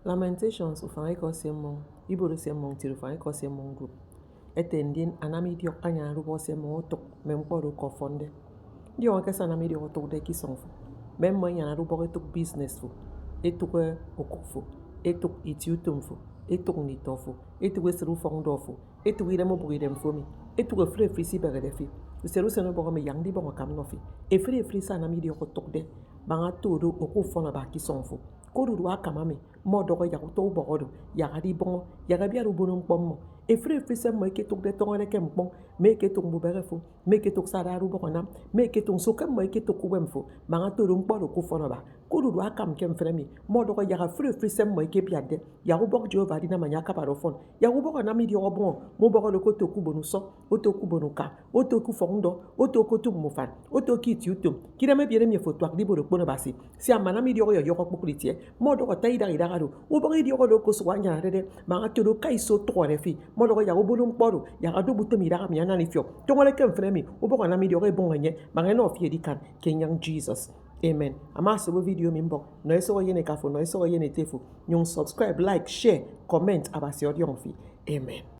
Lamentations ufang eko semong iboro semong tiru fang eko semong group etendin anami diok anya rubo semong otok memporu kofonde diok ke sana mi diok otok de kisongfu memmo nya rubo etok business fu etok okokfu etok itiutumfu etok nitofu etok esru fongdofu etok iremo bugidem fomi etok free free si begedefi useru seno bogo me yang di bogo kam nofi e free free sana mi diok otok de banga todo okofona ba kisongfu kodu akamame modogo yakuto bogodo yagadi bon yagabia rubonon pommo e free free sem mo ketok de tongole kem bon me ketok buberefo me ketok sadaru bogonam me ketok sokam mo ketok wemfo banga todo mpodo ko fono ba kodu akam kem fremi modogo yaga free free sem mo kepiade yagu bok jova dina manyaka barofon yagu bogonam idi obon mo bogodo ko toku bonuso otoku bonuka otoku fondo otoku tumufan otoki tiutum kireme biere mi foto akdi bodo kono basi si amana mi dio yo yoko pokulitie modogo taida idagado obogi dio ko ko swanya rede banga todo kaiso torefi modogo yago bolum podo yaga do butemi daga mi anani fio tongole kem fremi obogo na mi dio bongenye banga no fie dikan kenyang Jesus. Amen. Amasa bo video mimbo no eso yene kafo no eso yene tefu nyong subscribe like share comment abasi odion fi. Amen.